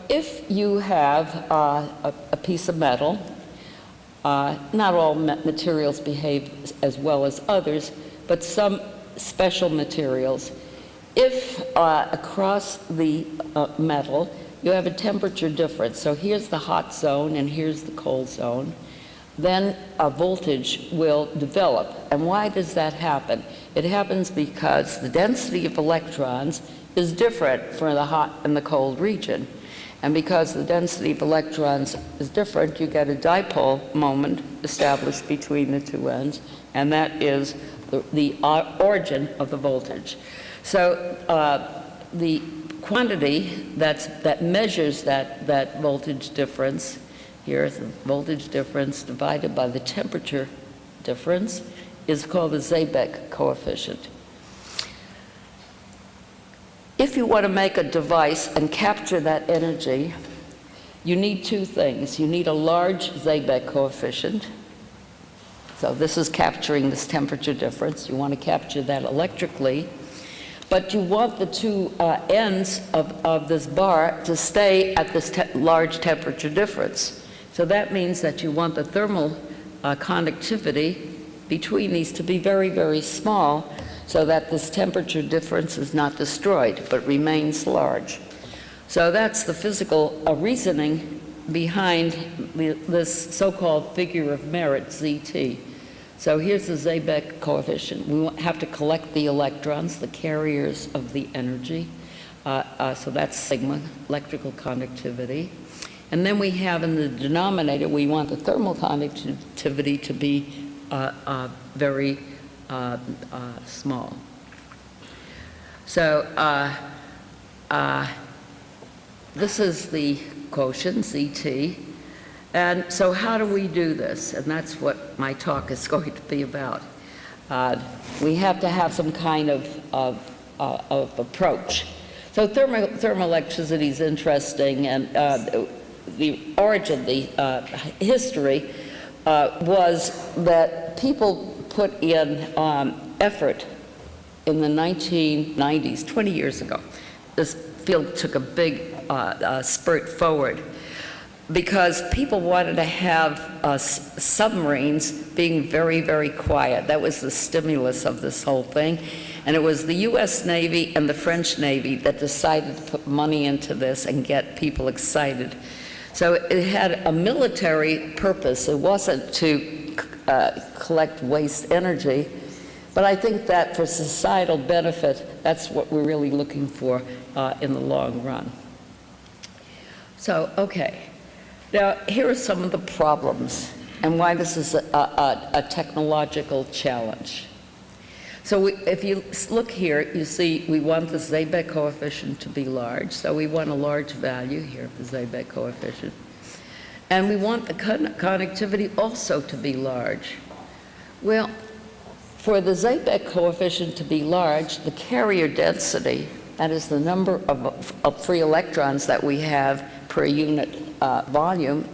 if you have a piece of metal, not all materials behave as well as others, but some special materials. If across the metal you have a temperature difference, so here's the hot zone and here's the cold zone, then a voltage will develop. And why does that happen? It happens because the density of electrons is different for the hot and the cold region. And because the density of electrons is different, you get a dipole moment established between the two ends, and that is the origin of the voltage. So the quantity that measures that voltage difference, here is the voltage difference divided by the temperature difference, is called the Seebeck coefficient. If you want to make a device and capture that energy, you need two things. You need a large Seebeck coefficient. So this is capturing this temperature difference. You want to capture that electrically. But you want the two ends of this bar to stay at this large temperature difference. So that means that you want the thermal conductivity between these to be very, very small, so that this temperature difference is not destroyed, but remains large. So that's the physical reasoning behind this so-called figure of merit, ZT. So here's the Seebeck coefficient. We have to collect the electrons, the carriers of the energy. So that's sigma, electrical conductivity. And then we have in the denominator, we want the thermal conductivity to be very small. So this is the quotient, ZT. And so how do we do this? And that's what my talk is going to be about. We have to have some kind of approach. So thermoelectricity is interesting, and the origin, the history was that people put in effort in the 1990s, 20 years ago. This field took a big spurt forward because people wanted to have submarines being very, very quiet. That was the stimulus of this whole thing. And it was the US Navy and the French Navy that decided to put money into this and get people excited. So it had a military purpose. It wasn't to collect waste energy, but I think that for societal benefit, that's what we're really looking for in the long run. So, okay. Now, here are some of the problems and why this is a technological challenge. So if you look here, you see we want the Seebeck coefficient to be large. So we want a large value here, the Seebeck coefficient. And we want the conductivity also to be large. Well, for the Seebeck coefficient to be large, the carrier density, that is the number of free electrons that we have per unit volume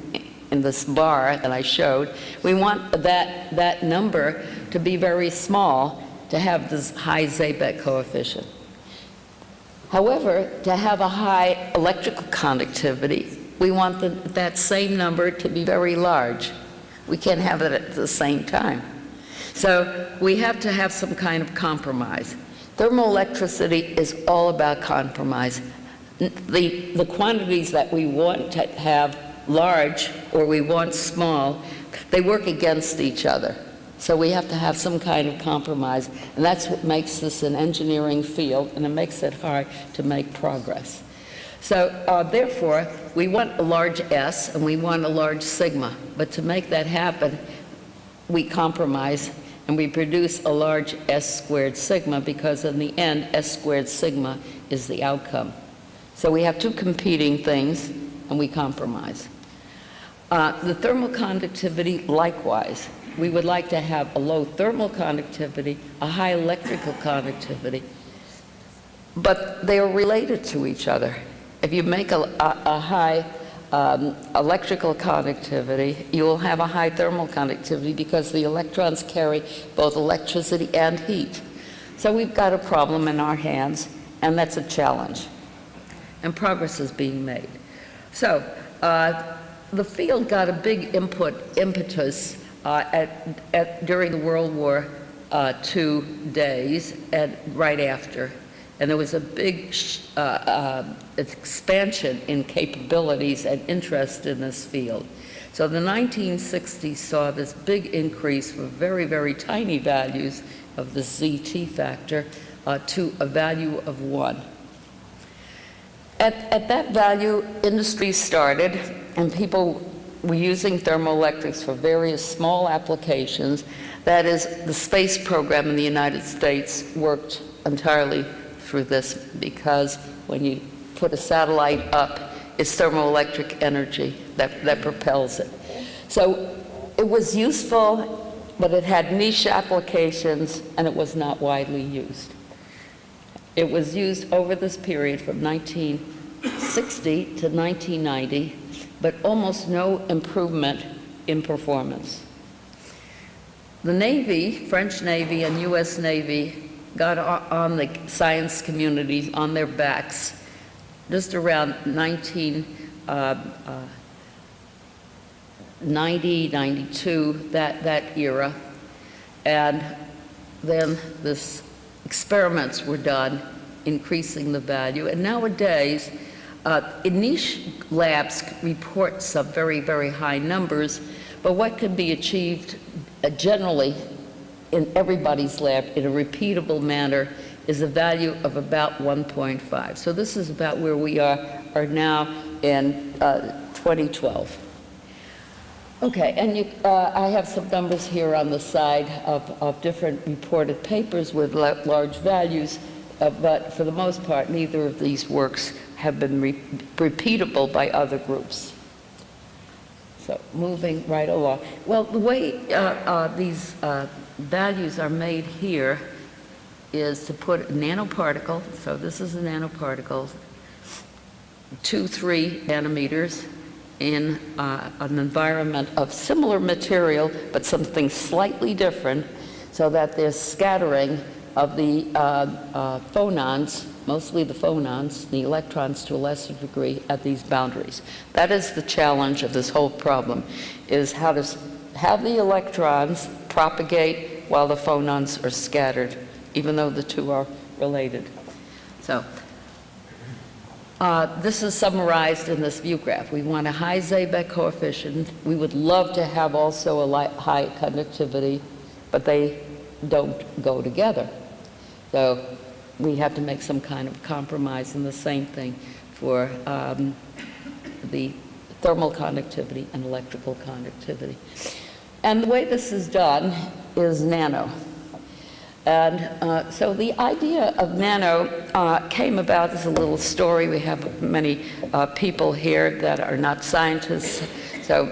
in this bar that I showed, we want that number to be very small to have this high Seebeck coefficient. However, to have a high electrical conductivity, we want that same number to be very large. We can't have it at the same time. So we have to have some kind of compromise. Thermoelectricity is all about compromise. The quantities that we want to have large or we want small, they work against each other. So we have to have some kind of compromise, and that's what makes this an engineering field, and it makes it hard to make progress. So therefore, we want a large S and we want a large sigma, but to make that happen, we compromise and we produce a large S squared sigma, because in the end, S squared sigma is the outcome. So we have two competing things, and we compromise. The thermal conductivity, likewise. We would like to have a low thermal conductivity, a high electrical conductivity, but they are related to each other. If you make a high electrical conductivity, you will have a high thermal conductivity because the electrons carry both electricity and heat. So we've got a problem in our hands, and that's a challenge. And progress is being made. So the field got a big impetus during the World War II days and right after. And there was a big expansion in capabilities and interest in this field. So the 1960s saw this big increase from very, very tiny values of the ZT factor to a value of 1. At that value, industry started, and people were using thermoelectrics for various small applications. That is, the space program in the United States worked entirely through this, because when you put a satellite up, it's thermoelectric energy that propels it. So it was useful, but it had niche applications, and it was not widely used. It was used over this period from 1960 to 1990, but almost no improvement in performance. The Navy, French Navy and US Navy, got on the science community on their backs just around 1990, 92, that era. And then this experiments were done increasing the value. And nowadays, niche labs report some very, very high numbers, but what can be achieved generally in everybody's lab in a repeatable manner is a value of about 1.5. So this is about where we are now in 2012. Okay, and I have some numbers here on the side of different reported papers with large values, but for the most part, neither of these works have been repeatable by other groups. So moving right along. Well, the way these values are made here is to put a nanoparticle, so this is a nanoparticle, 2-3 nanometers in an environment of similar material, but something slightly different, so that there's scattering of the phonons, mostly the phonons, the electrons to a lesser degree at these boundaries. That is the challenge of this whole problem, is how to have the electrons propagate while the phonons are scattered, even though the two are related. So this is summarized in this view graph. We want a high Seebeck coefficient. We would love to have also a high conductivity, but they don't go together. So we have to make some kind of compromise, and the same thing for the thermal conductivity and electrical conductivity. And the way this is done is nano. And so the idea of nano came about as a little story. We have many people here that are not scientists. So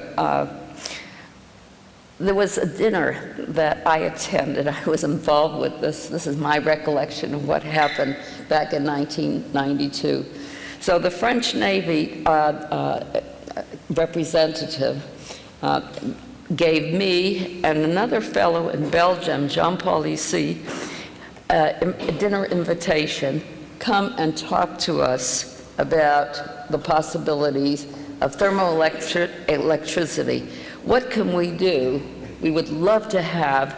there was a dinner that I attended. I was involved with this. This is my recollection of what happened back in 1992. So the French Navy representative gave me and another fellow in Belgium, Jean-Paul Ici, a dinner invitation, come and talk to us about the possibilities of thermoelectricity. What can we do? We would love to have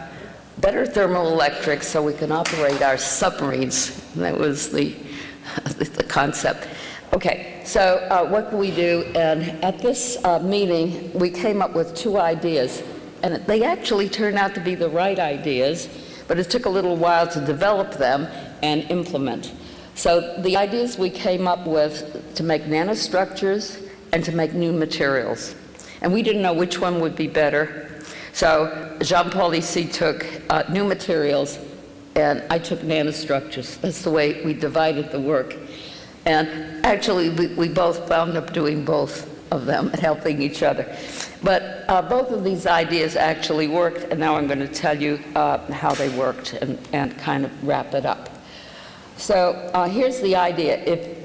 better thermoelectrics so we can operate our submarines. That was the concept. Okay, so what can we do? And at this meeting, we came up with two ideas. And they actually turned out to be the right ideas, but it took a little while to develop them and implement. So the ideas we came up with to make nanostructures and to make new materials. And we didn't know which one would be better. So Jean-Paul Ici took new materials, and I took nanostructures. That's the way we divided the work. And actually, we both wound up doing both of them and helping each other. But both of these ideas actually worked, and now I'm going to tell you how they worked and kind of wrap it up. So here's the idea. If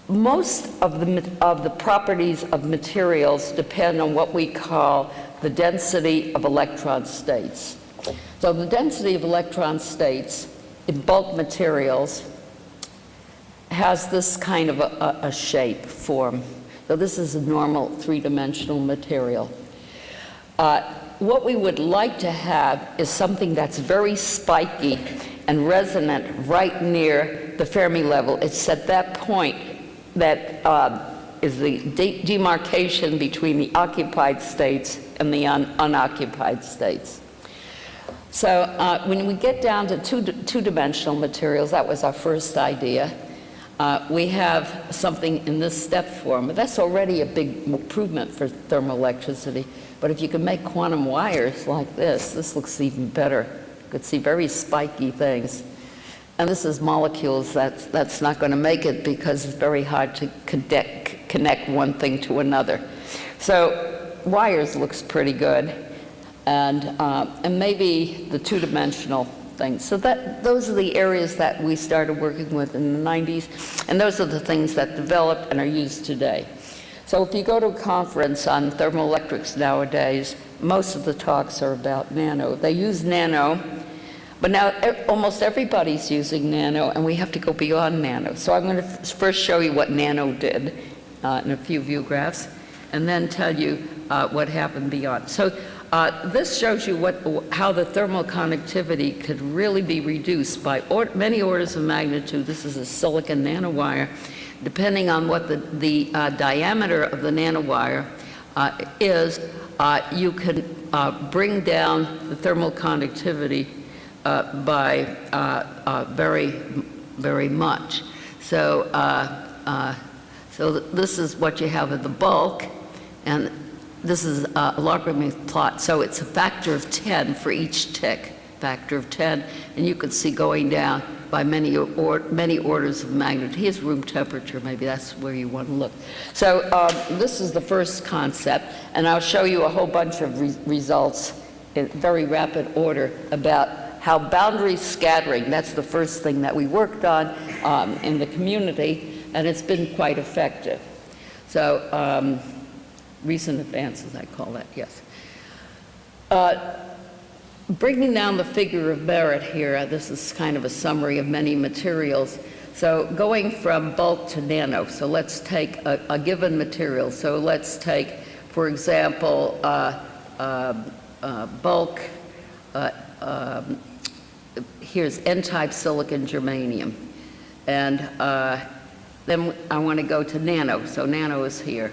most of the properties of materials depend on what we call the density of electron states. So the density of electron states in bulk materials has this kind of a shape, form. So this is a normal three-dimensional material. What we would like to have is something that's very spiky and resonant right near the Fermi level. It's at that point that is the demarcation between the occupied states and the unoccupied states. So when we get down to two-dimensional materials, that was our first idea. We have something in this step form, but that's already a big improvement for thermoelectricity. But if you can make quantum wires like this looks even better. You could see very spiky things. And this is molecules that's not going to make it because it's very hard to connect one thing to another. So wires looks pretty good, and maybe the two-dimensional things. So those are the areas that we started working with in the 90s, and those are the things that developed and are used today. So if you go to a conference on thermoelectrics nowadays, most of the talks are about nano. They use nano, but now almost everybody's using nano, and we have to go beyond nano. So I'm going to first show you what nano did in a few view graphs, and then tell you what happened beyond. So this shows you how the thermal conductivity could really be reduced by many orders of magnitude. This is a silicon nanowire. Depending on what the diameter of the nanowire is, you can bring down the thermal conductivity by very, very much. So, so this is what you have at the bulk, and this is a logarithmic plot. So it's a factor of 10 for each tick, factor of 10, and you can see going down by many orders of magnitude. Here's room temperature, maybe that's where you want to look. So this is the first concept, and I'll show you a whole bunch of results in very rapid order about how boundary scattering, that's the first thing that we worked on in the community, and it's been quite effective. So recent advances, I call that, yes. Bringing down the figure of merit here, this is kind of a summary of many materials. So going from bulk to nano, so let's take a given material. So let's take, for example, bulk, here's N-type silicon germanium. And then I want to go to nano, so nano is here.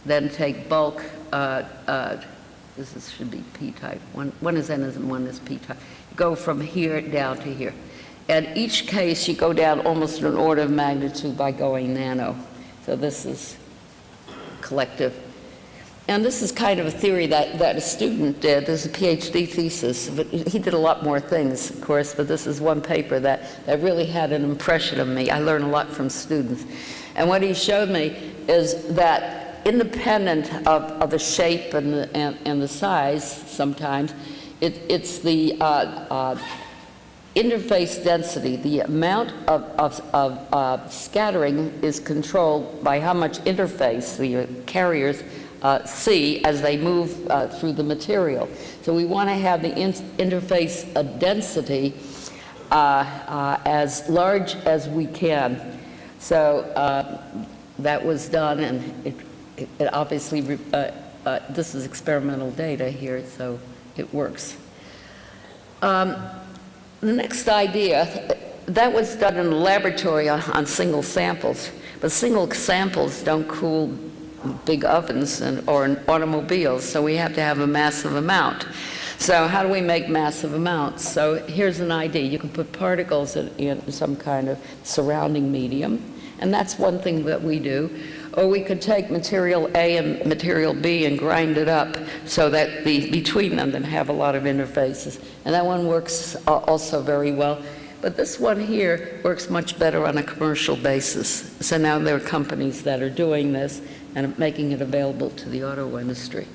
Then take bulk, this should be P-type. One is N and one is P-type. Go from here down to here. And each case, you go down almost an order of magnitude by going nano. So this is collective. And this is kind of a theory that a student did. This is a PhD thesis. But he did a lot more things, of course, but this is one paper that really had an impression of me. I learn a lot from students. And what he showed me is that independent of the shape and the size, sometimes, it's the interface density. The amount of scattering is controlled by how much interface the carriers see as they move through the material. So we want to have the interface density as large as we can. So that was done, and it obviously, this is experimental data here, so it works. The next idea, that was done in the laboratory on single samples, but single samples don't cool big ovens or in automobiles, so we have to have a massive amount. So how do we make massive amounts? So here's an idea. You can put particles in some kind of surrounding medium, and that's one thing that we do. Or we could take material A and material B and grind it up so that between them then have a lot of interfaces. And that one works also very well. But this one here works much better on a commercial basis. So now there are companies that are doing this and making it available to the auto industry.